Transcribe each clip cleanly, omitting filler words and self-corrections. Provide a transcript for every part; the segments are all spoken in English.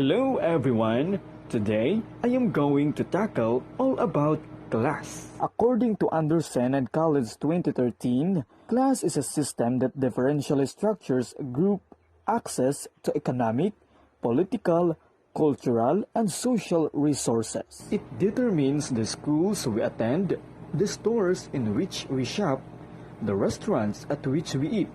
Hello everyone! Today, I am going to tackle all about class. According to Anderson and College 2013, class is a system that differentially structures group access to economic, political, cultural, and social resources. It determines the schools we attend, the stores in which we shop, the restaurants at which we eat,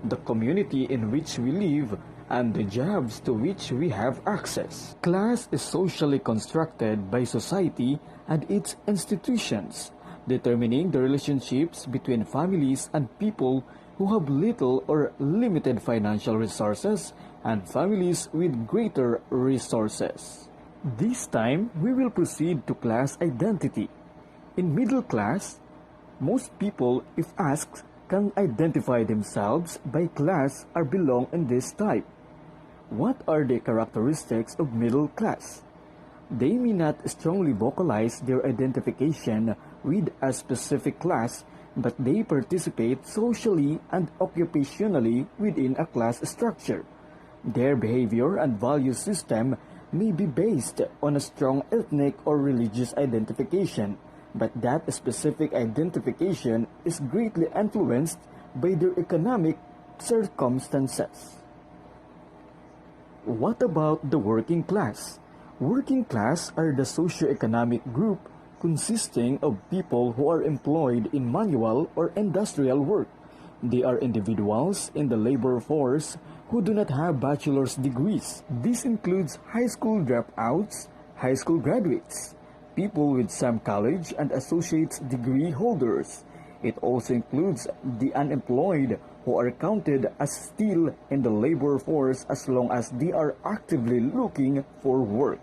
the community in which we live, and the jobs to which we have access. Class is socially constructed by society and its institutions, determining the relationships between families and people who have little or limited financial resources and families with greater resources. This time, we will proceed to class identity. In middle class, most people, if asked, can identify themselves by class or belong in this type. What are the characteristics of middle class? They may not strongly vocalize their identification with a specific class, but they participate socially and occupationally within a class structure. Their behavior and value system may be based on a strong ethnic or religious identification, but that specific identification is greatly influenced by their economic circumstances. What about the working class? Working class are the socio-economic group consisting of people who are employed in manual or industrial work. They are individuals in the labor force who do not have bachelor's degrees. This includes high school dropouts, high school graduates, people with some college and associate's degree holders. It also includes the unemployed who are counted as still in the labor force as long as they are actively looking for work.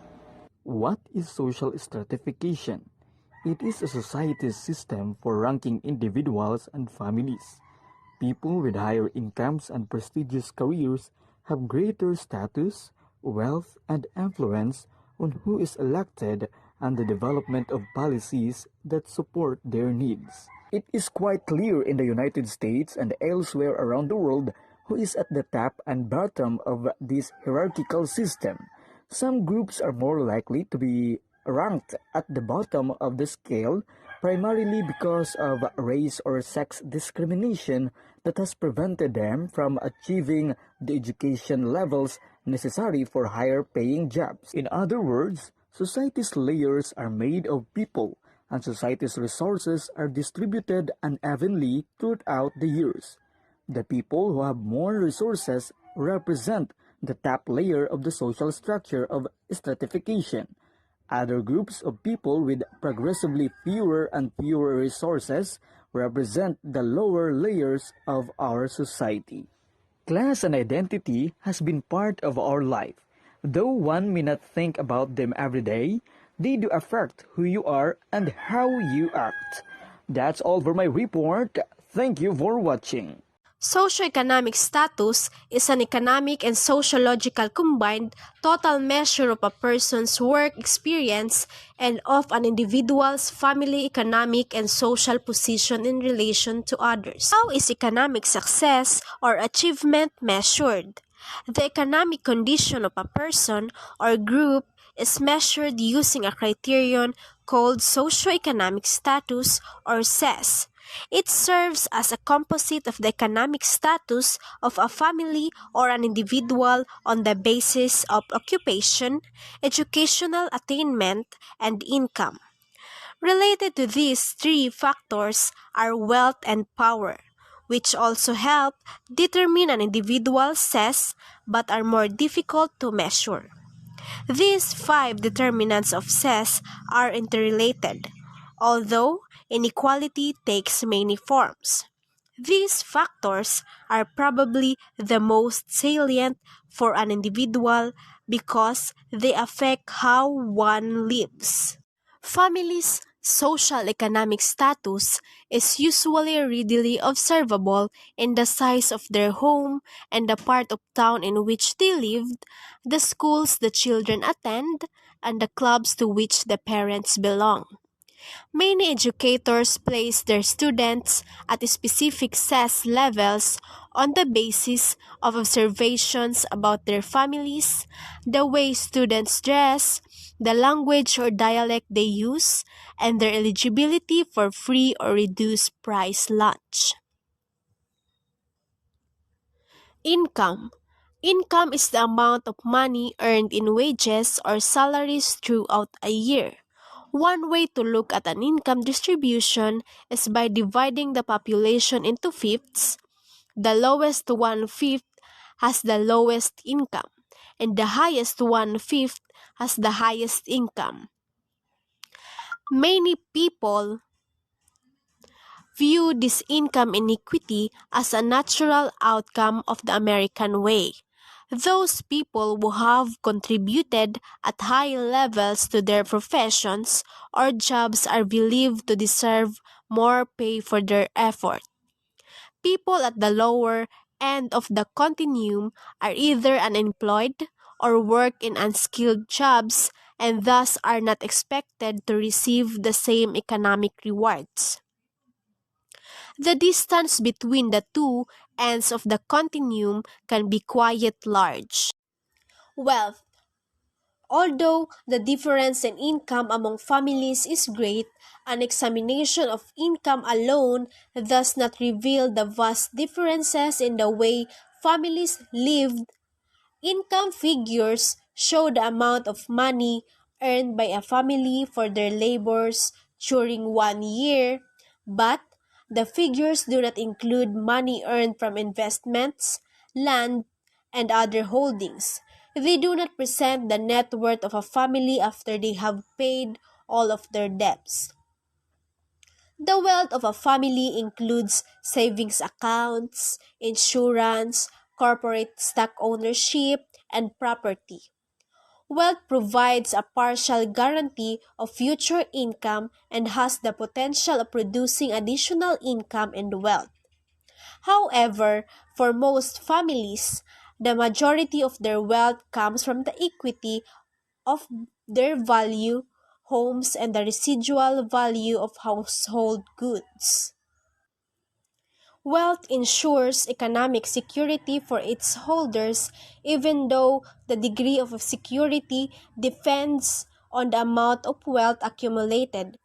What is social stratification? It is a society's system for ranking individuals and families. People with higher incomes and prestigious careers have greater status, wealth, and influence on who is elected and the development of policies that support their needs. It is quite clear in the United States and elsewhere around the world who is at the top and bottom of this hierarchical system. Some groups are more likely to be ranked at the bottom of the scale primarily because of race or sex discrimination that has prevented them from achieving the education levels necessary for higher paying jobs. In other words, society's layers are made of people, and society's resources are distributed unevenly throughout the years. The people who have more resources represent the top layer of the social structure of stratification. Other groups of people with progressively fewer and fewer resources represent the lower layers of our society. Class and identity has been part of our life. Though one may not think about them every day, they do affect who you are and how you act. That's all for my report. Thank you for watching. Socioeconomic status is an economic and sociological combined total measure of a person's work experience and of an individual's family, economic, and social position in relation to others. How is economic success or achievement measured? The economic condition of a person or group is measured using a criterion called socioeconomic status or SES. It serves as a composite of the economic status of a family or an individual on the basis of occupation, educational attainment, and income. Related to these three factors are wealth and power, which also help determine an individual's SES but are more difficult to measure. These five determinants of SES are interrelated, although inequality takes many forms. These factors are probably the most salient for an individual because they affect how one lives. Families' social economic status is usually readily observable in the size of their home and the part of town in which they lived, the schools the children attend, and the clubs to which the parents belong. Many educators place their students at specific success levels on the basis of observations about their families, the way students dress, the language or dialect they use, and their eligibility for free or reduced price lunch. Income. Income is the amount of money earned in wages or salaries throughout a year. One way to look at an income distribution is by dividing the population into fifths. The lowest one-fifth has the lowest income, and the highest one-fifth has the highest income. Many people view this income inequity as a natural outcome of the American way. Those people who have contributed at high levels to their professions or jobs are believed to deserve more pay for their effort. People at the lower end of the continuum are either unemployed or work in unskilled jobs and thus are not expected to receive the same economic rewards. The distance between the two ends of the continuum can be quite large. Wealth. Although the difference in income among families is great, an examination of income alone does not reveal the vast differences in the way families live. Income figures show the amount of money earned by a family for their labors during 1 year, but the figures do not include money earned from investments, land, and other holdings. They do not present the net worth of a family after they have paid all of their debts. The wealth of a family includes savings accounts, insurance, corporate stock ownership, and property. Wealth provides a partial guarantee of future income and has the potential of producing additional income and wealth. However, for most families, the majority of their wealth comes from the equity of their value, homes, and the residual value of household goods. Wealth ensures economic security for its holders even though the degree of security depends on the amount of wealth accumulated.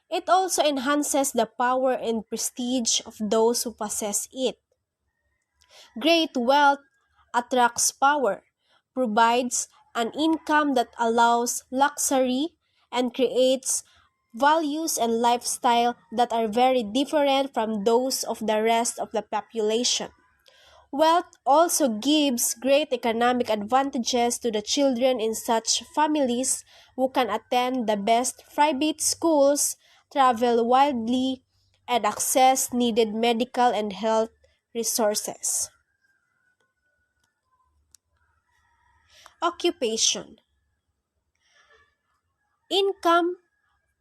It also enhances the power and prestige of those who possess it. Great wealth attracts power, provides an income that allows luxury, and creates values and lifestyle that are very different from those of the rest of the population. Wealth also gives great economic advantages to the children in such families who can attend the best private schools, travel widely, and access needed medical and health resources. Occupation. Income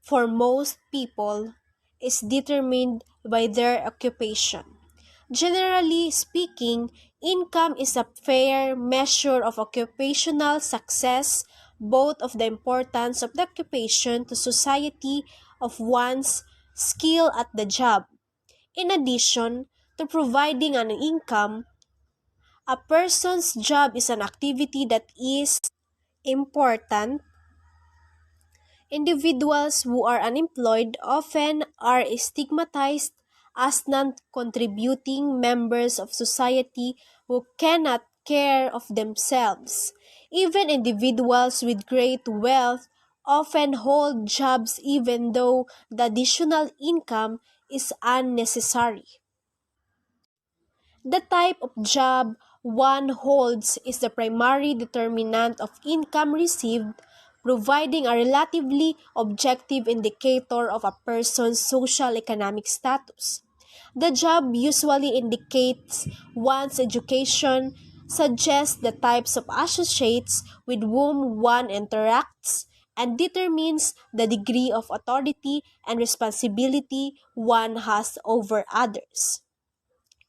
for most people is determined by their occupation. Generally speaking, income is a fair measure of occupational success, both of the importance of the occupation to society of one's skill at the job. In addition to providing an income, a person's job is an activity that is important. Individuals who are unemployed often are stigmatized as non-contributing members of society who cannot care of themselves. Even individuals with great wealth often hold jobs even though the additional income is unnecessary. The type of job one holds is the primary determinant of income received, providing a relatively objective indicator of a person's social economic status. The job usually indicates one's education, suggests the types of associates with whom one interacts, and determines the degree of authority and responsibility one has over others.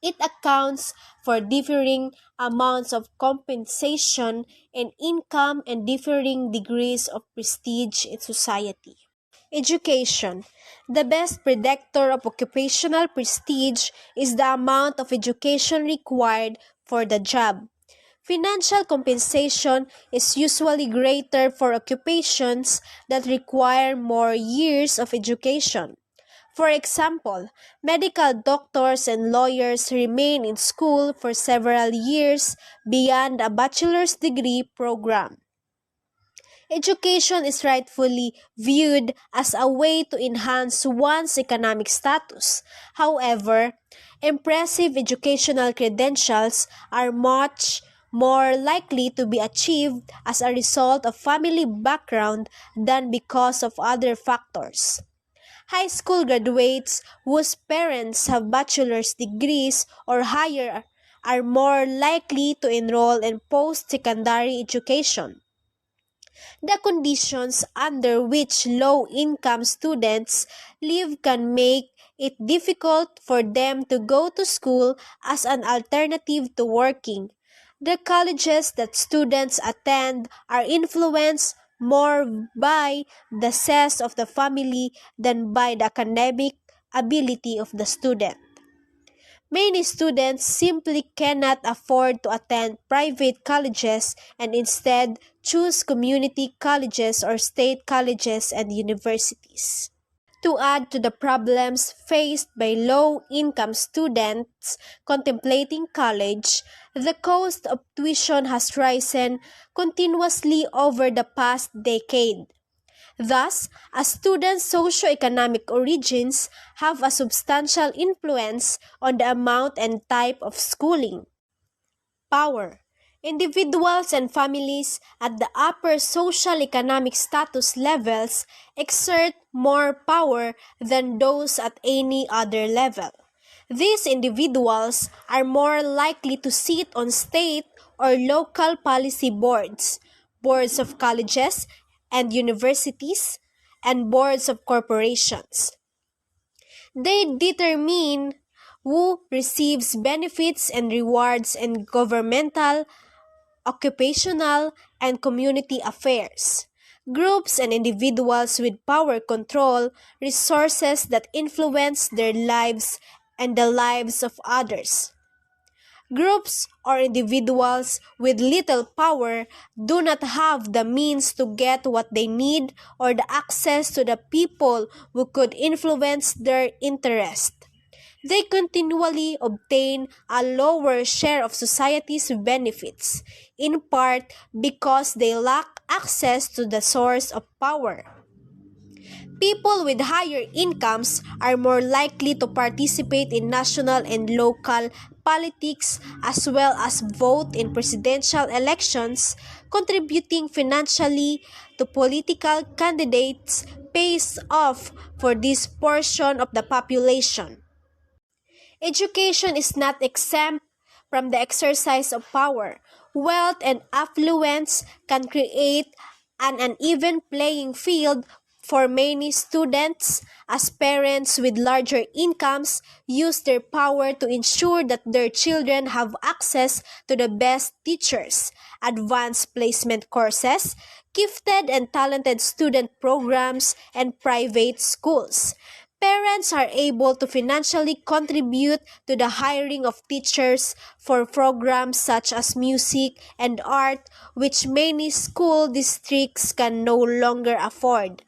It accounts for differing amounts of compensation and income and differing degrees of prestige in society. Education. The best predictor of occupational prestige is the amount of education required for the job. Financial compensation is usually greater for occupations that require more years of education. For example, medical doctors and lawyers remain in school for several years beyond a bachelor's degree program. Education is rightfully viewed as a way to enhance one's economic status. However, impressive educational credentials are much more likely to be achieved as a result of family background than because of other factors. High school graduates whose parents have bachelor's degrees or higher are more likely to enroll in post-secondary education. The conditions under which low-income students live can make it difficult for them to go to school as an alternative to working. The colleges that students attend are influenced more by the size of the family than by the academic ability of the student. Many students simply cannot afford to attend private colleges and instead choose community colleges or state colleges and universities. To add to the problems faced by low-income students contemplating college, the cost of tuition has risen continuously over the past decade. Thus, a student's socioeconomic origins have a substantial influence on the amount and type of schooling. Power. Individuals and families at the upper social economic status levels exert more power than those at any other level. These individuals are more likely to sit on state or local policy boards, boards of colleges and universities, and boards of corporations. They determine who receives benefits and rewards in governmental, occupational, and community affairs. Groups and individuals with power control resources that influence their lives and the lives of others. Groups or individuals with little power do not have the means to get what they need or the access to the people who could influence their interest. They continually obtain a lower share of society's benefits, in part because they lack access to the source of power. People with higher incomes are more likely to participate in national and local politics as well as vote in presidential elections, contributing financially to political candidates pays off for this portion of the population. Education is not exempt from the exercise of power. Wealth and affluence can create an uneven playing field for many students as parents with larger incomes use their power to ensure that their children have access to the best teachers, advanced placement courses, gifted and talented student programs, and private schools. Parents are able to financially contribute to the hiring of teachers for programs such as music and art, which many school districts can no longer afford.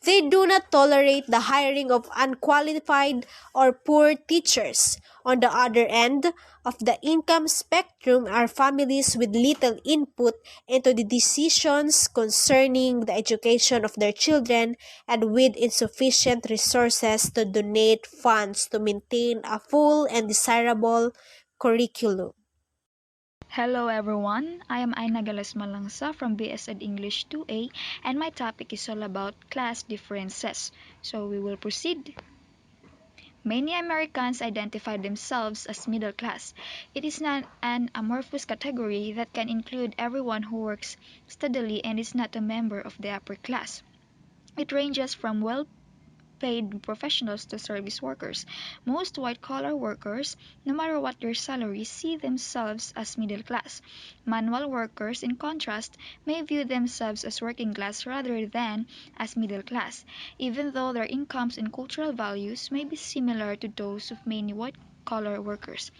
They do not tolerate the hiring of unqualified or poor teachers. On the other end of the income spectrum are families with little input into the decisions concerning the education of their children and with insufficient resources to donate funds to maintain a full and desirable curriculum. Hello everyone, I am Aina Gales Malangsa from BSED English 2A and my topic is all about class differences. So we will proceed. Many Americans identify themselves as middle class. It is not an amorphous category that can include everyone who works steadily and is not a member of the upper class. It ranges from paid professionals to service workers. Most white-collar workers, no matter what their salary, see themselves as middle class. Manual workers, in contrast, may view themselves as working class rather than as middle class, even though their incomes and cultural values may be similar to those of many white-collar workers.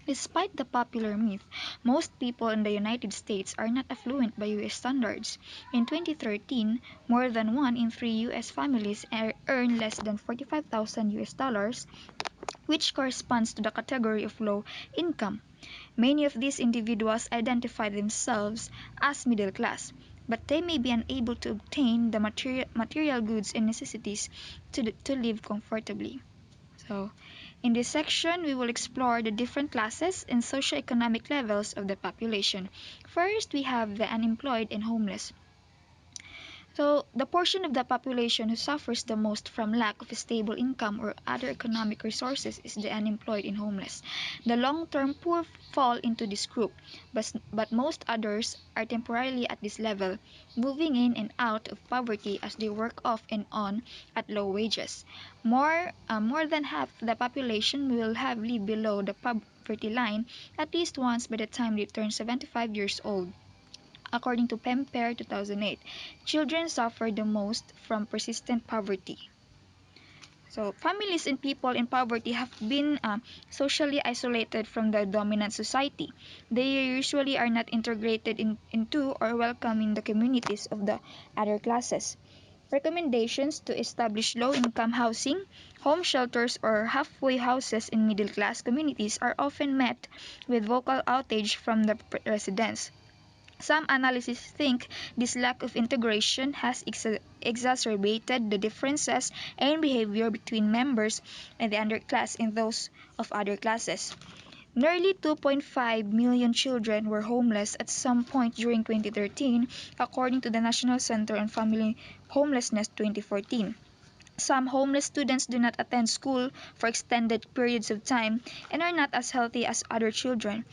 Despite the popular myth, most people in the United States are not affluent by US standards. In 2013, more than 1 in 3 US families earn less than 45,000 US dollars, which corresponds to the category of low income. Many of these individuals identify themselves as middle class, but they may be unable to obtain the material goods and necessities to live comfortably. So, in this section, we will explore the different classes and socioeconomic levels of the population. First, we have the unemployed and homeless. So, the portion of the population who suffers the most from lack of a stable income or other economic resources is the unemployed and homeless. The long-term poor fall into this group, but most others are temporarily at this level, moving in and out of poverty as they work off and on at low wages. More than half the population will have lived below the poverty line at least once by the time they turn 75 years old. According to PEMPER 2008, children suffer the most from persistent poverty. So, families and people in poverty have been socially isolated from the dominant society. They usually are not integrated into or welcome in the communities of the other classes. Recommendations to establish low-income housing, home shelters, or halfway houses in middle-class communities are often met with vocal outrage from the residents. Some analysts think this lack of integration has exacerbated the differences in behavior between members of the underclass and those of other classes. Nearly 2.5 million children were homeless at some point during 2013, according to the National Center on Family Homelessness 2014. Some homeless students do not attend school for extended periods of time and are not as healthy as other children.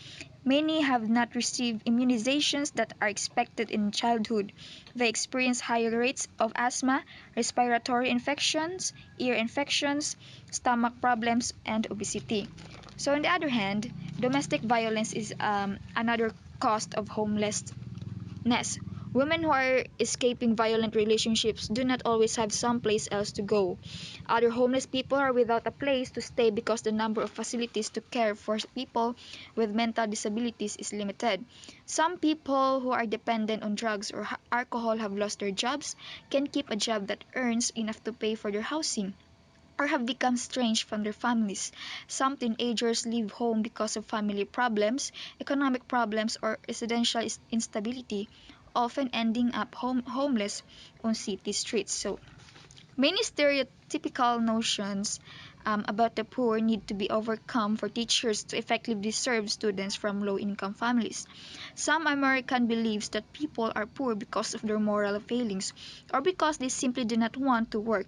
Many have not received immunizations that are expected in childhood. They experience higher rates of asthma, respiratory infections, ear infections, stomach problems, and obesity. So, on the other hand, domestic violence is another cause of homelessness. Women who are escaping violent relationships do not always have someplace else to go. Other homeless people are without a place to stay because the number of facilities to care for people with mental disabilities is limited. Some people who are dependent on drugs or alcohol have lost their jobs, can keep a job that earns enough to pay for their housing, or have become estranged from their families. Some teenagers leave home because of family problems, economic problems, or residential instability, often ending up homeless on city streets. So, many stereotypical notions about the poor need to be overcome for teachers to effectively serve students from low income families. Some American believes that people are poor because of their moral failings or because they simply do not want to work.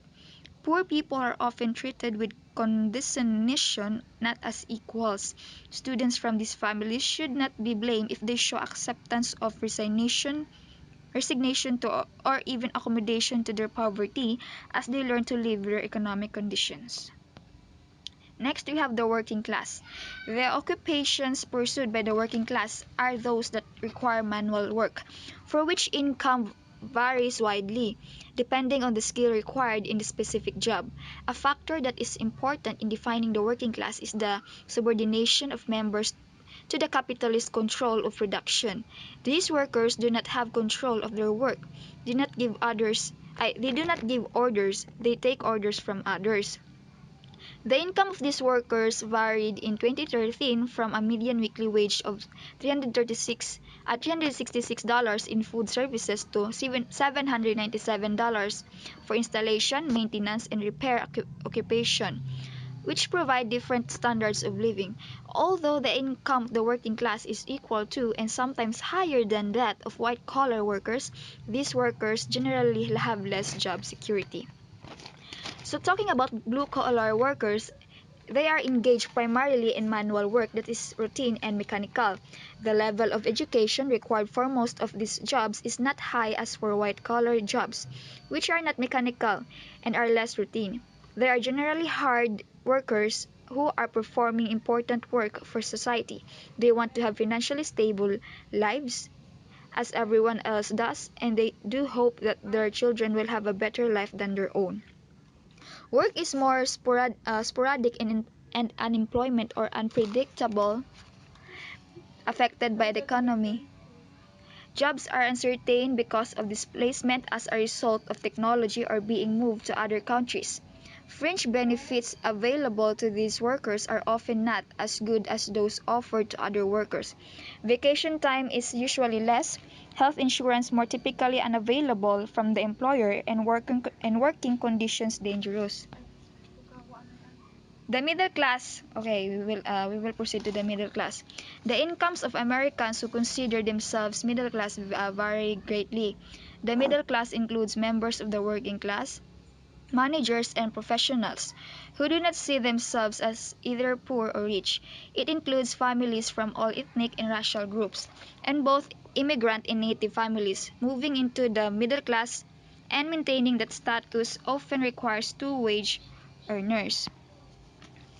Poor people are often treated with condescension, not as equals. Students from these families should not be blamed if they show acceptance of resignation to or even accommodation to their poverty as they learn to live with their economic conditions. Next, we have the working class. The occupations pursued by the working class are those that require manual work, for which income varies widely, depending on the skill required in the specific job. A factor that is important in defining the working class is the subordination of members to the capitalist control of production. These workers do not have control of their work, they do not give orders, they take orders from others. The income of these workers varied in 2013 from a median weekly wage of $366 in food services to $797 for installation, maintenance, and repair occupation, which provide different standards of living. Although the income of the working class is equal to and sometimes higher than that of white-collar workers, these workers generally have less job security. So talking about blue-collar workers, they are engaged primarily in manual work that is routine and mechanical. The level of education required for most of these jobs is not high as for white-collar jobs, which are not mechanical and are less routine. They are generally hard workers who are performing important work for society. They want to have financially stable lives as everyone else does, and they do hope that their children will have a better life than their own. Work is more sporadic and unemployment or unpredictable, affected by the economy. Jobs are uncertain because of displacement as a result of technology or being moved to other countries. Fringe benefits available to these workers are often not as good as those offered to other workers. Vacation time is usually less, health insurance more typically unavailable from the employer, and working conditions dangerous. The middle class. Okay, we will proceed to the middle class. The incomes of Americans who consider themselves middle class vary greatly. The middle class includes members of the working class, managers, and professionals who do not see themselves as either poor or rich. It includes families from all ethnic and racial groups, and both immigrant and native families. Moving into the middle class and maintaining that status often requires two-wage earners.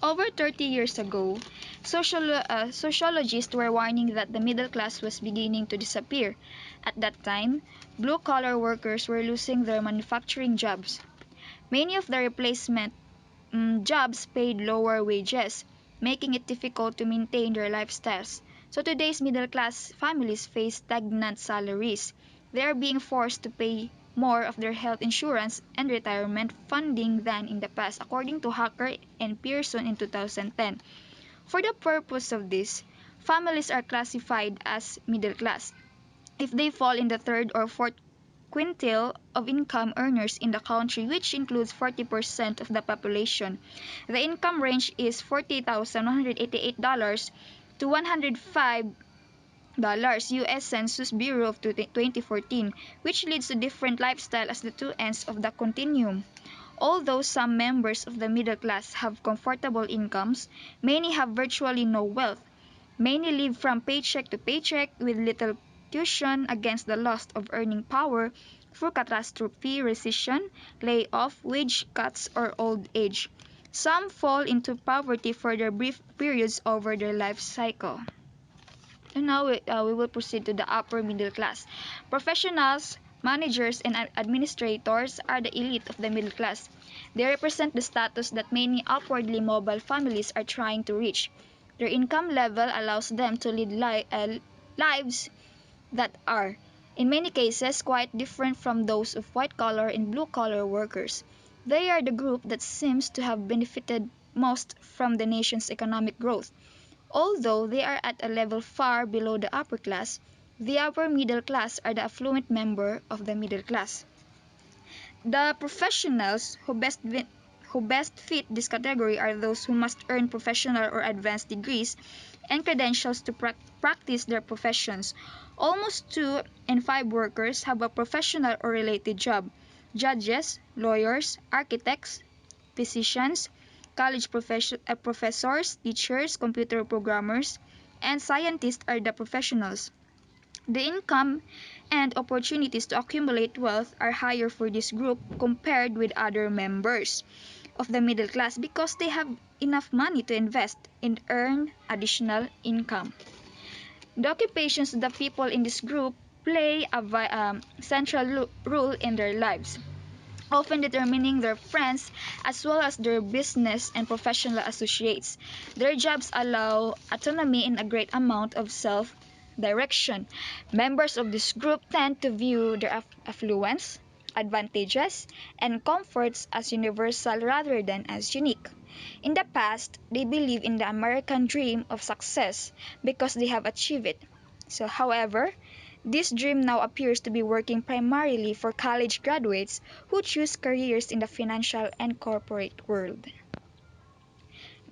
Over 30 years ago, sociologists were warning that the middle class was beginning to disappear. At that time, blue collar workers were losing their manufacturing jobs. Many of the replacement jobs paid lower wages, making it difficult to maintain their lifestyles. So today's middle class families face stagnant salaries. They are being forced to pay more of their health insurance and retirement funding than in the past, according to Hacker and Pearson in 2010. For the purpose of this, families are classified as middle class if they fall in the third or fourth quintile of income earners in the country, which includes 40% of the population. The income range is $40,188 to $105 U.S. Census Bureau of 2014, which leads to different lifestyle as the two ends of the continuum. Although some members of the middle class have comfortable incomes, many have virtually no wealth. Many live from paycheck to paycheck with little cushion against the loss of earning power through catastrophe, recession, layoff, wage cuts, or old age. Some fall into poverty for their brief periods over their life cycle. And now we will proceed to the upper middle class. Professionals, managers, and administrators are the elite of the middle class. They represent the status that many upwardly mobile families are trying to reach. Their income level allows them to lead lives that are, in many cases, quite different from those of white collar and blue collar workers. They are the group that seems to have benefited most from the nation's economic growth. Although they are at a level far below the upper class, the upper middle class are the affluent member of the middle class. The professionals who best fit this category are those who must earn professional or advanced degrees and credentials to practice their professions. Almost 2 in 5 workers have a professional or related job. Judges, lawyers, architects, physicians, professors, teachers, computer programmers, and scientists are the professionals. The income and opportunities to accumulate wealth are higher for this group compared with other members of the middle class because they have enough money to invest and earn additional income. The occupations of the people in this group play a central role in their lives, often determining their friends as well as their business and professional associates. Their jobs allow autonomy and a great amount of self direction. Members of this group tend to view their affluence, advantages, and comforts as universal rather than as unique. In the past, they believe in the American dream of success because they have achieved it. So, however, this dream now appears to be working primarily for college graduates who choose careers in the financial and corporate world.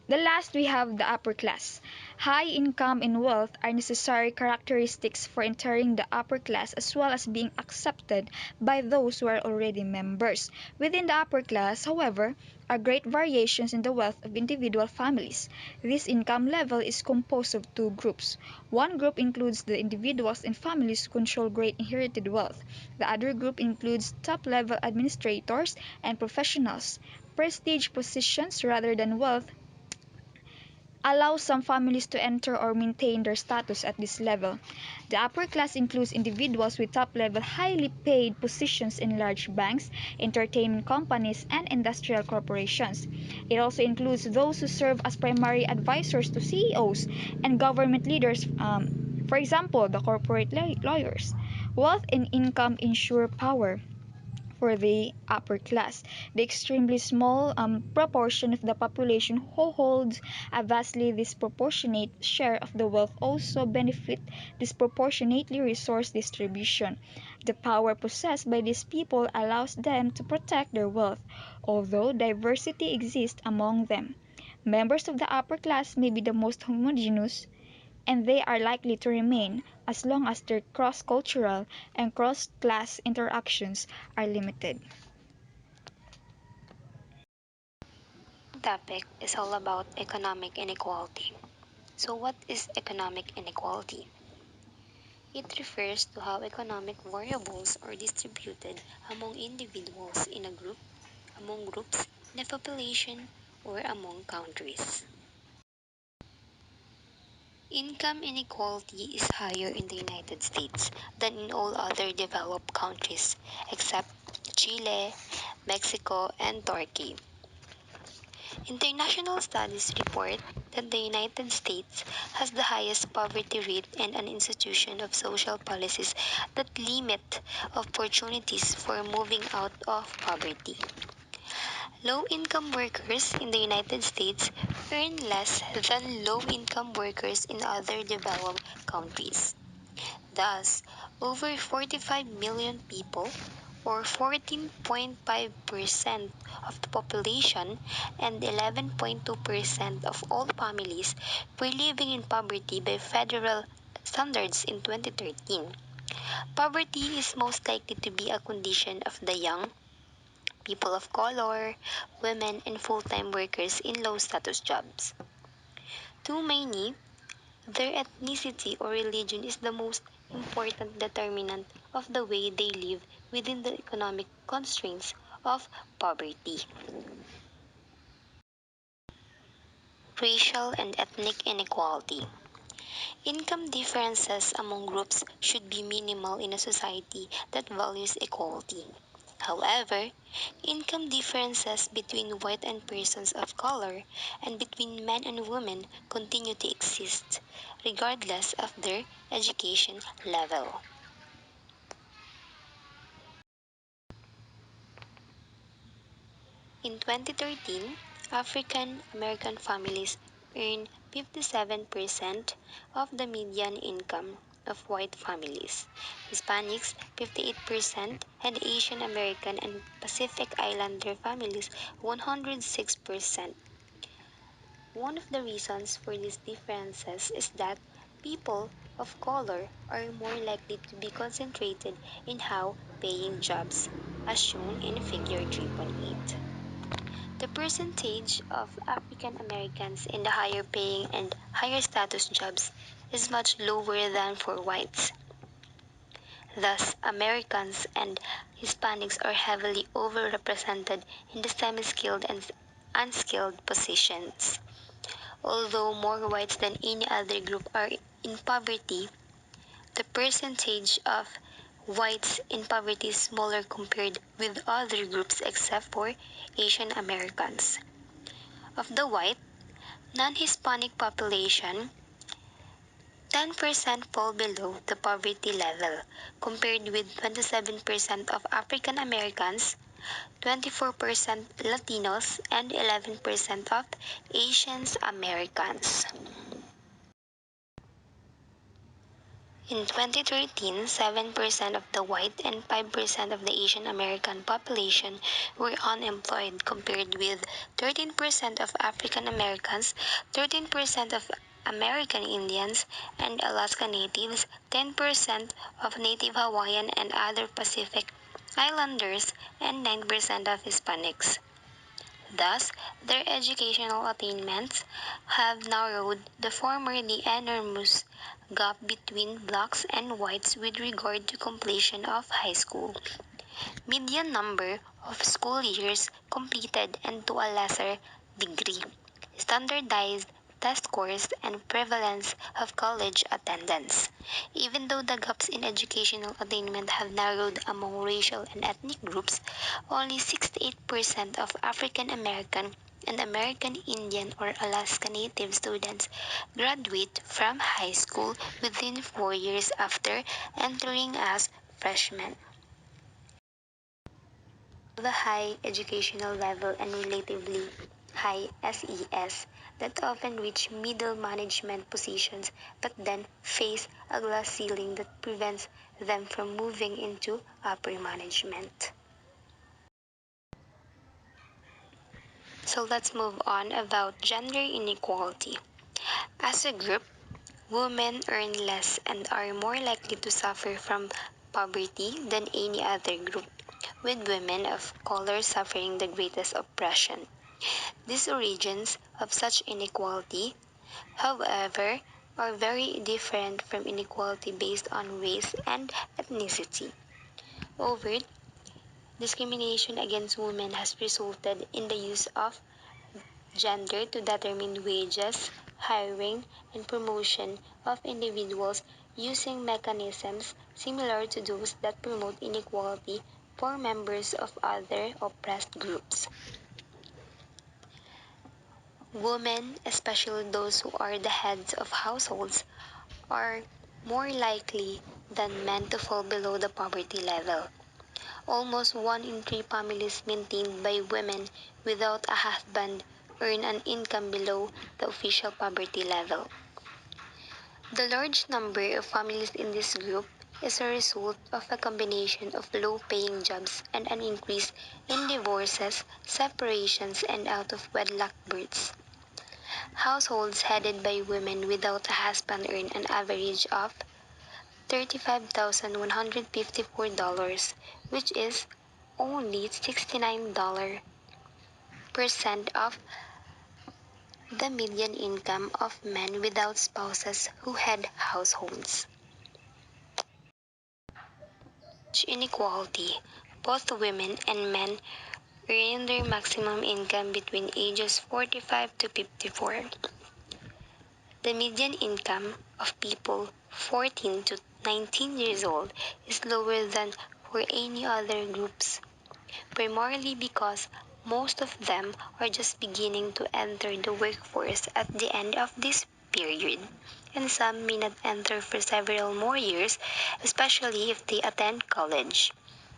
The last, we have the upper class. High income and wealth are necessary characteristics for entering the upper class as well as being accepted by those who are already members. Within the upper class, however, are great variations in the wealth of individual families. This income level is composed of two groups. One group includes the individuals and families who control great inherited wealth. The other group includes top level administrators and professionals. prestige positions rather than wealth allows some families to enter or maintain their status at this level. The upper class includes individuals with top level, highly paid positions in large banks, entertainment companies, and industrial corporations. It also includes those who serve as primary advisors to CEOs and government leaders, for example, the corporate lawyers. Wealth and income ensure power for the upper class. The extremely small proportion of the population who holds a vastly disproportionate share of the wealth also benefit disproportionately resource distribution. The power possessed by these people allows them to protect their wealth, although diversity exists among them. Members of the upper class may be the most homogeneous, and they are likely to remain as long as their cross-cultural and cross-class interactions are limited. Topic is all about economic inequality. So what is economic inequality? It refers to how economic variables are distributed among individuals in a group, among groups in a population, or among countries. Income inequality is higher in the United States than in all other developed countries except Chile, Mexico, and Turkey. International studies report that the United States has the highest poverty rate and an institution of social policies that limit opportunities for moving out of poverty. Low-income workers in the United States earn less than low-income workers in other developed countries. Thus, over 45 million people, or 14.5% of the population and 11.2% of all families, were living in poverty by federal standards in 2013. Poverty is most likely to be a condition of the young, people of color, women, and full-time workers in low-status jobs. Too many, their ethnicity or religion is the most important determinant of the way they live within the economic constraints of poverty. Racial and ethnic inequality. Income differences among groups should be minimal in a society that values equality. However, income differences between white and persons of color and between men and women continue to exist, regardless of their education level. In 2013, African American families earned 57% of the median income of white families, Hispanics 58%, and Asian American and Pacific Islander families 106%. One of the reasons for these differences is that people of color are more likely to be concentrated in high-paying jobs, as shown in Figure 3.8. The percentage of African Americans in the higher paying and higher status jobs is much lower than for whites. Thus, Americans and Hispanics are heavily overrepresented in the semi-skilled and unskilled positions. Although more whites than any other group are in poverty, the percentage of whites in poverty is smaller compared with other groups except for Asian Americans. Of the white, non-Hispanic population, 10% fall below the poverty level, compared with 27% of African Americans, 24% Latinos, and 11% of Asian Americans. In 2013, 7% of the white and 5% of the Asian American population were unemployed compared with 13% of African Americans, 13% of American Indians and Alaska Natives, 10% of Native Hawaiian and other Pacific Islanders, and 9% of Hispanics. Thus, their educational attainments have narrowed the formerly enormous gap between blacks and whites with regard to completion of high school. median number of school years completed and to a lesser degree, standardized test scores, and prevalence of college attendance. Even though the gaps in educational attainment have narrowed among racial and ethnic groups, only 68% of African American and American Indian or Alaska Native students graduate from high school within 4 years after entering as freshmen. The high educational level and relatively high SES that often reach middle management positions but then face a glass ceiling that prevents them from moving into upper management. So let's move on about gender inequality. As a group, women earn less and are more likely to suffer from poverty than any other group, with women of color suffering the greatest oppression. These origins of such inequality, however, are very different from inequality based on race and ethnicity. Overt discrimination against women has resulted in the use of gender to determine wages, hiring, and promotion of individuals using mechanisms similar to those that promote inequality for members of other oppressed groups. Women, especially those who are the heads of households, are more likely than men to fall below the poverty level. Almost 1 in 3 families maintained by women without a husband earn an income below the official poverty level. The large number of families in this group is a result of a combination of low-paying jobs and an increase in divorces, separations, and out-of-wedlock births. Households headed by women without a husband earn an average of $35,154, which is only 69% of the median income of men without spouses who head households. Inequality. Both women and men earn their maximum income between ages 45 to 54. The median income of people 14 to 19 years old is lower than for any other groups, primarily because most of them are just beginning to enter the workforce at the end of this period, and some may not enter for several more years, especially if they attend college.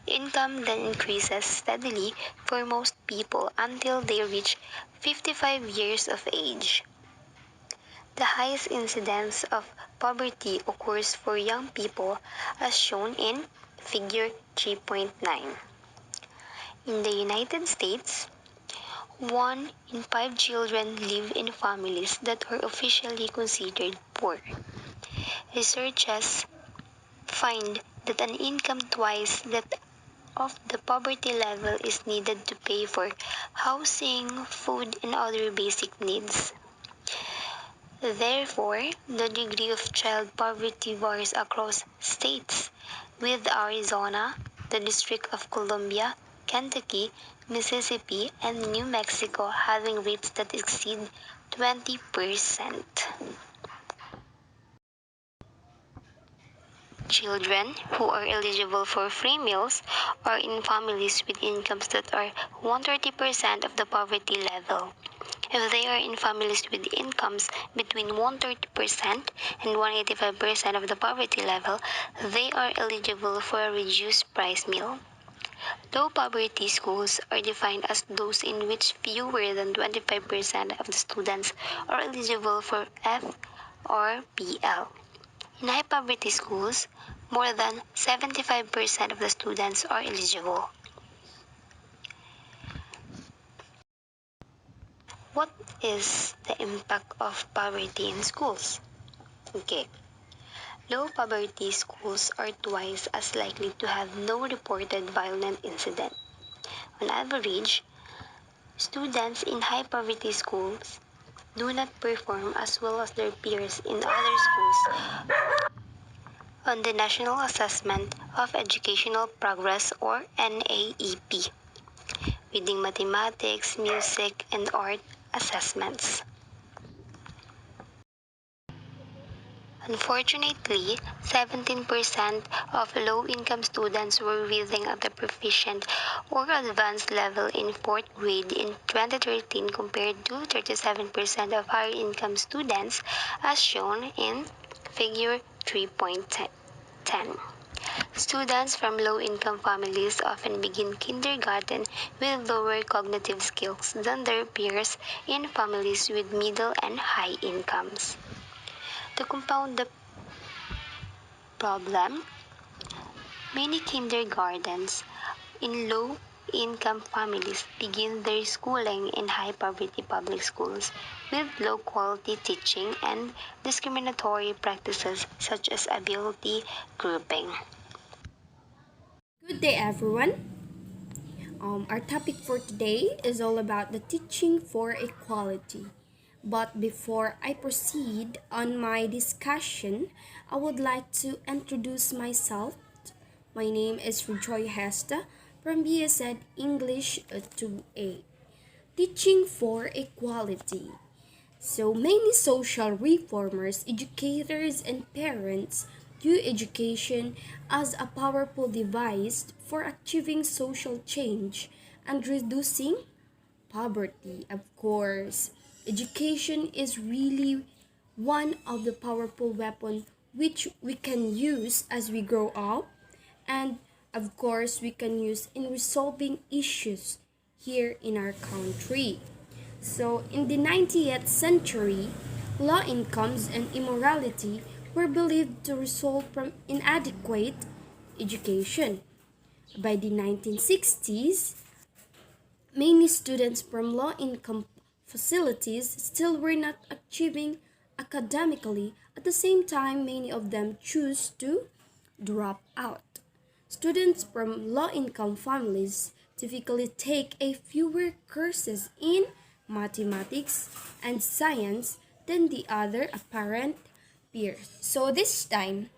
Income then increases steadily for most people until they reach 55 years of age. The highest incidence of poverty occurs for young people, as shown in Figure 3.9. In the United States, 1 in 5 children live in families that are officially considered poor. Researchers find that an income twice that of the poverty level is needed to pay for housing, food, and other basic needs. Therefore, the degree of child poverty varies across states, with Arizona, the District of Columbia, Kentucky, Mississippi, and New Mexico having rates that exceed 20%. Children who are eligible for free meals are in families with incomes that are 130% of the poverty level. If they are in families with incomes between 130% and 185% of the poverty level, they are eligible for a reduced price meal. Low poverty schools are defined as those in which fewer than 25% of the students are eligible for F or PL. In high poverty schools, more than 75% of the students are eligible. What is the impact of poverty in schools? Okay. Low poverty schools are twice as likely to have no reported violent incident. On average, students in high poverty schools do not perform as well as their peers in other schools on the National Assessment of Educational Progress or NAEP, reading mathematics, music, and art assessments. Unfortunately, 17% of low-income students were reading at the proficient or advanced level in fourth grade in 2013 compared to 37% of higher-income students as shown in Figure 3.10. Students from low-income families often begin kindergarten with lower cognitive skills than their peers in families with middle and high incomes. To compound the problem, many kindergartens in low-income families begin their schooling in high-poverty public schools with low-quality teaching and discriminatory practices such as ability grouping. Good day, everyone. Our topic for today is all about the teaching for equality. But before I proceed on my discussion, I would like to introduce myself. My name is Rejoy Hesta from BSed English 2A. Teaching for equality. So many social reformers, educators, and parents view education as a powerful device for achieving social change and reducing poverty. Of course, education is really one of the powerful weapons which we can use as we grow up, and of course we can use in resolving issues here in our country. So, in the 19th century, low incomes and immorality were believed to result from inadequate education. By the 1960s, many students from low income facilities still were not achieving academically. At the same time, many of them choose to drop out. Students from low income families typically take a fewer courses in mathematics and science than the other apparent peers. So this time,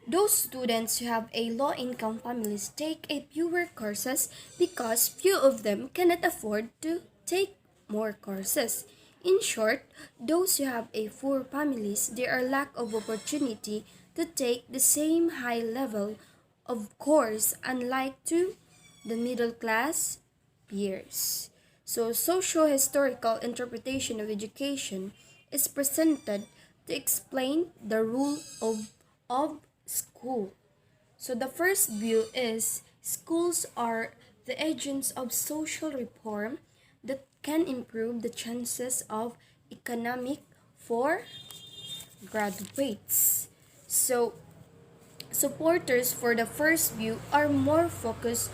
those students who have a low income families take a fewer courses because few of them cannot afford to take more courses. In short, those who have a poor families, there are lack of opportunity to take the same high level of course unlike to the middle class peers. So socio-historical interpretation of education is presented to explain the role of school. So the first view is schools are the agents of social reform that can improve the chances of economic for graduates. So supporters for the first view are more focused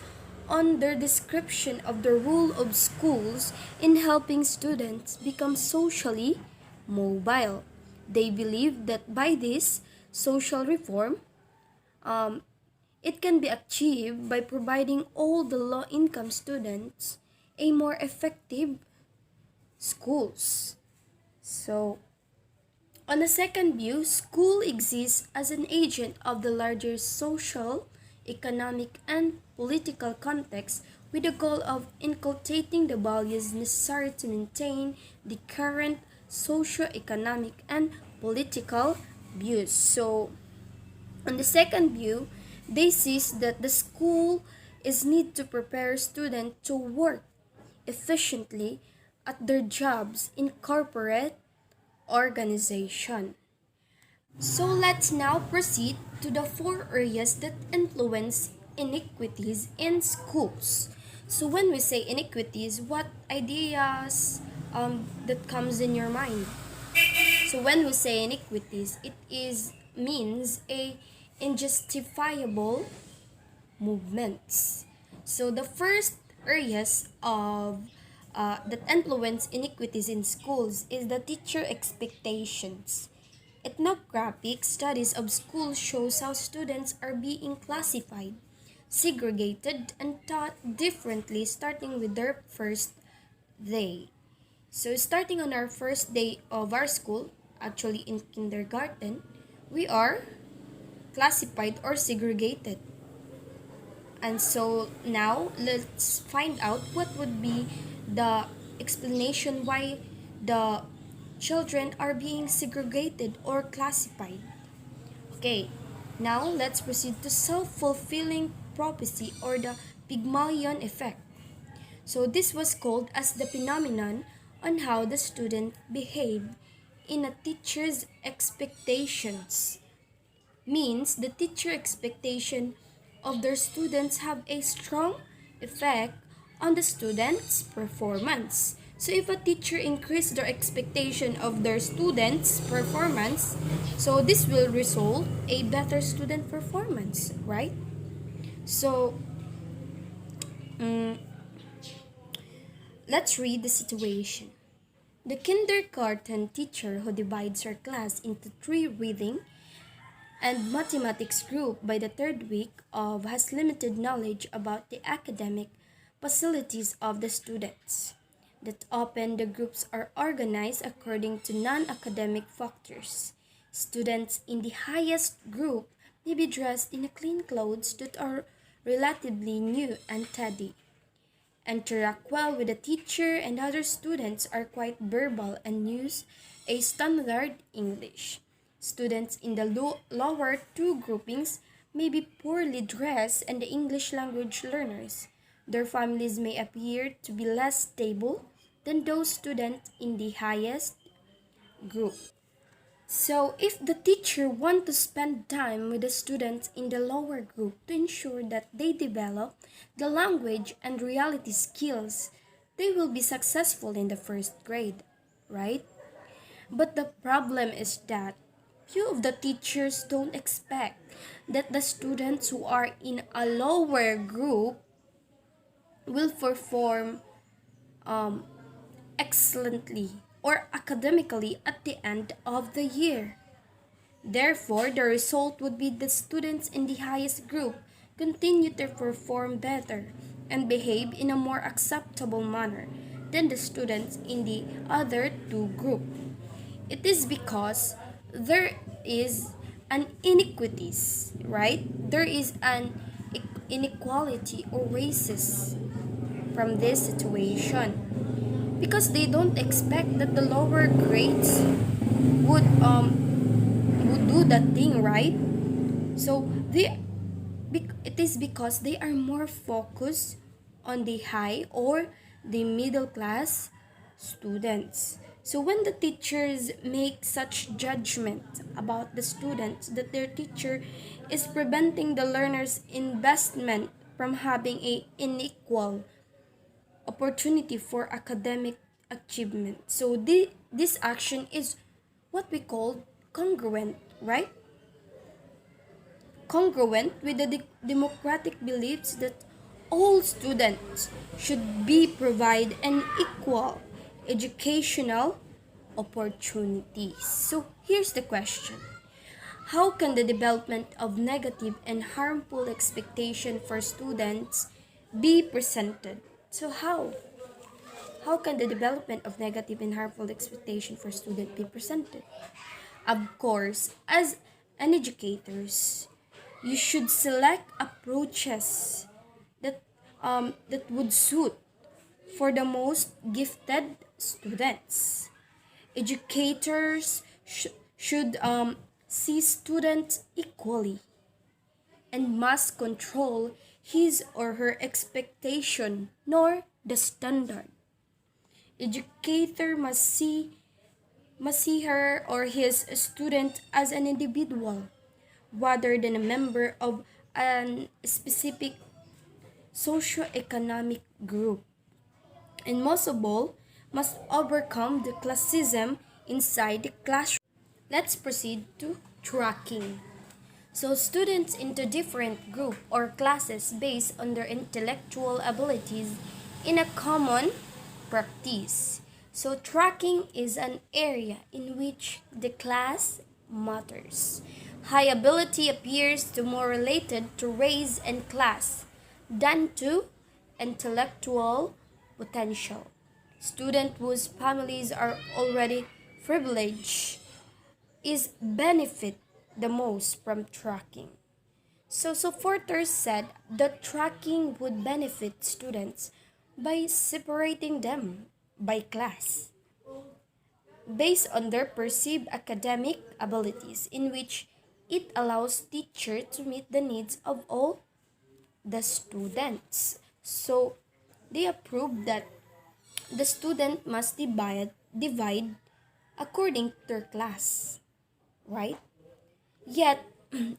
on their description of the role of schools in helping students become socially mobile. They believe that by this social reform, um, it can be achieved by providing all the low-income students a more effective schools. So, on the second view, school exists as an agent of the larger social, economic, and political context with the goal of inculcating the values necessary to maintain the current socio-economic and political views. So, on the second view, they see that the school is need to prepare students to work efficiently at their jobs in corporate organization. So let's now proceed to the four areas that influence inequities in schools. So when we say inequities, what ideas that comes in your mind? So when we say inequities, it is means a injustifiable movements. So the first areas of that influence inequities in schools is the teacher expectations. Ethnographic studies of schools shows how students are being classified, segregated, and taught differently starting with their first day. So starting on our first day of our school, actually in kindergarten, we are classified or segregated. And so now let's find out what would be the explanation why the children are being segregated or classified. Okay, now let's proceed to self-fulfilling prophecy or the Pygmalion effect. So this was called as the phenomenon on how the student behaved in a teacher's expectations. Means the teacher expectation of their students have a strong effect on the students' performance. So if a teacher increase their expectation of their students' performance, so this will result a better student performance, right? So let's read the situation. The kindergarten teacher who divides her class into 3 reading and mathematics group by the third week of has limited knowledge about the academic facilities of the students. That often the groups are organized according to non-academic factors. Students in the highest group may be dressed in clean clothes that are relatively new and tidy, interact well with the teacher, and other students are quite verbal and use a standard English. Students in the lower 2 groupings may be poorly dressed and the English language learners. Their families may appear to be less stable than those students in the highest group. So, if the teacher wants to spend time with the students in the lower group to ensure that they develop the language and reality skills, they will be successful in the first grade, right? But the problem is that few of the teachers don't expect that the students who are in a lower group will perform um, excellently or academically at the end of the year. Therefore, the result would be the students in the highest group continue to perform better and behave in a more acceptable manner than the students in the other 2 groups. It is because there is an inequities, right? There is an inequality or races from this situation because they don't expect that the lower grades would do that thing, right? So it is because they are more focused on the high or the middle class students. So when the teachers make such judgment about the students that their teacher is preventing the learner's investment from having a unequal opportunity for academic achievement. So this action is what we call congruent, right? Congruent with the democratic beliefs that all students should be provided an equal educational opportunities. So here's the question. How can the development of negative and harmful expectation for students be presented? So how can the development of negative and harmful expectation for students be presented? Of course, as an educators, you should select approaches that would suit for the most gifted students. Educators should see students equally and must control his or her expectation nor the standard. Educator must see her or his student as an individual rather than a member of a specific socio-economic group. And most of all, must overcome the classism inside the classroom. Let's proceed to tracking. So students into different group or classes based on their intellectual abilities in a common practice. So tracking is an area in which the class matters. High ability appears to more related to race and class than to intellectual potential. Students whose families are already privileged is benefit the most from tracking. So supporters said that tracking would benefit students by separating them by class based on their perceived academic abilities, in which it allows teachers to meet the needs of all the students. So they approved that the student must divide according to their class, right? Yet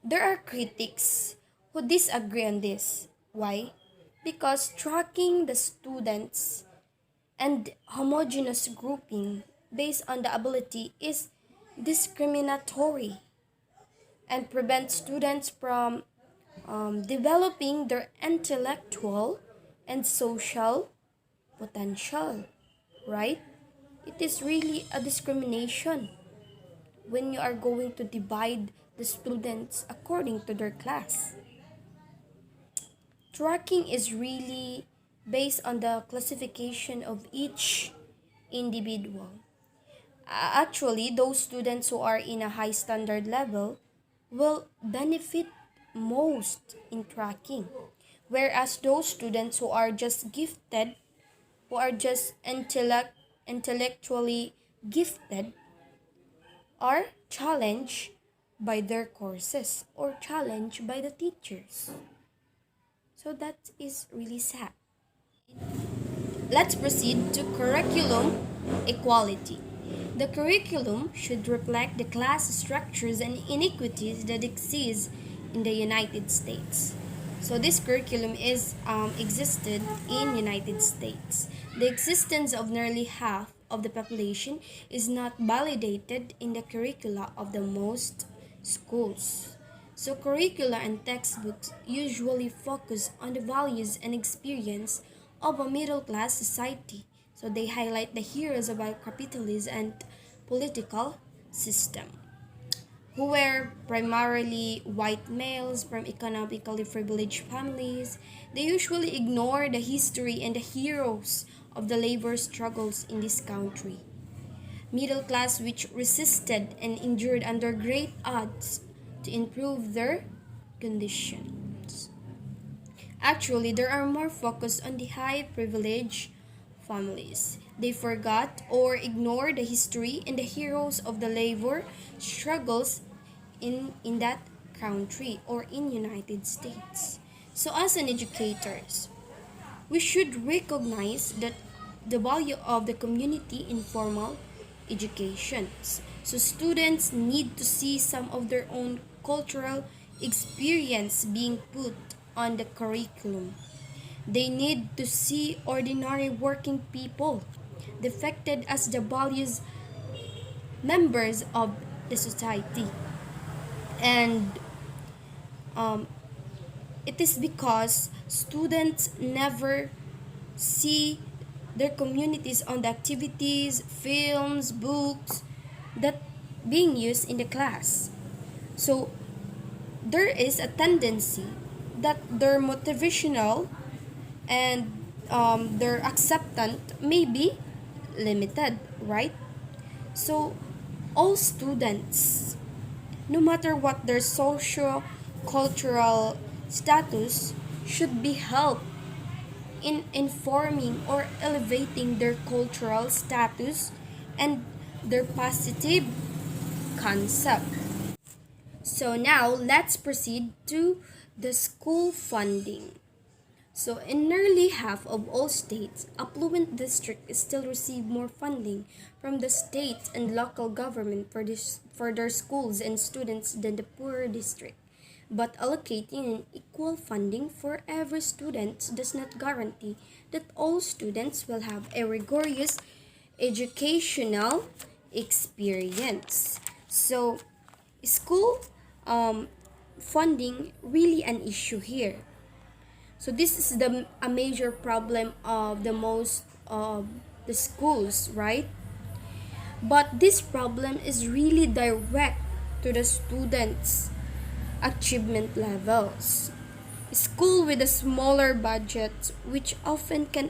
there are critics who disagree on this. Why? Because tracking the students and homogeneous grouping based on the ability is discriminatory and prevents students from developing their intellectual and social potential, right? It is really a discrimination when you are going to divide the students according to their class. Tracking is really based on the classification of each individual. Actually, those students who are in a high standard level will benefit most in tracking, whereas those students who are just gifted, who are just intellectually gifted, are challenged by their courses or challenged by the teachers. So that is really sad. Let's proceed to curriculum equality. The curriculum should reflect the class structures and inequities that exist in the United States. So this curriculum is existed in United States. The existence of nearly half of the population is not validated in the curricula of the most schools. So curricula and textbooks usually focus on the values and experience of a middle-class society. So they highlight the heroes of our capitalist and political system, who were primarily white males from economically privileged families. They usually ignore the history and the heroes of the labor struggles in this country. Middle class which resisted and endured under great odds to improve their conditions. Actually, there are more focus on the high privileged families. They forgot or ignored the history and the heroes of the labor struggles in that country or in United States. So as an educators, we should recognize that the value of the community informal education. So students need to see some of their own cultural experience being put on the curriculum. They need to see ordinary working people depicted as the values members of the society. And it is because students never see their communities on the activities, films, books that being used in the class. So there is a tendency that their motivational and their acceptance may be limited, right? So all students, no matter what their socio-cultural status, should be helped in informing or elevating their cultural status and their positive concept. So now let's proceed to the school funding. So in nearly half of all states, affluent districts still receive more funding from the state and local government for their schools and students than the poorer district. But allocating an equal funding for every student does not guarantee that all students will have a rigorous educational experience. So school funding really an issue here. So this is a major problem of the most of the schools, right? But this problem is really direct to the students' achievement levels. School with a smaller budget, which often can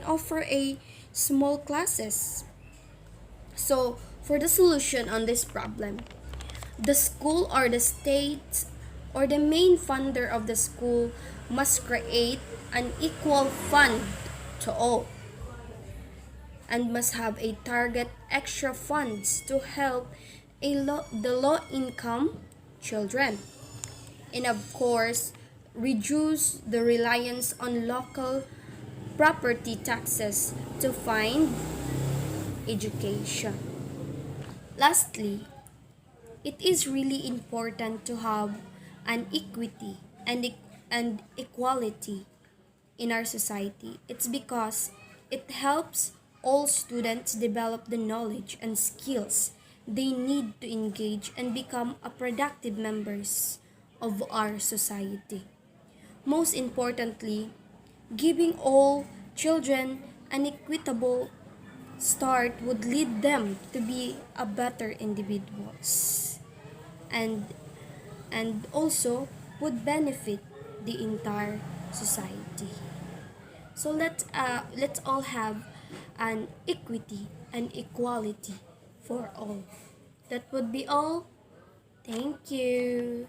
offer a small classes. So for the solution on this problem, The school or the state or the main funder of the school must create an equal fund to all and must have a target extra funds to help the low income children, and of course reduce the reliance on local property taxes to fund education. Lastly, it is really important to have an equity and equality in our society. It's because it helps all students develop the knowledge and skills they need to engage and become a productive members of our society. Most importantly, giving all children an equitable start would lead them to be a better individuals and also would benefit the entire society. So let's all have an equity and equality for all. That would be all. Thank you.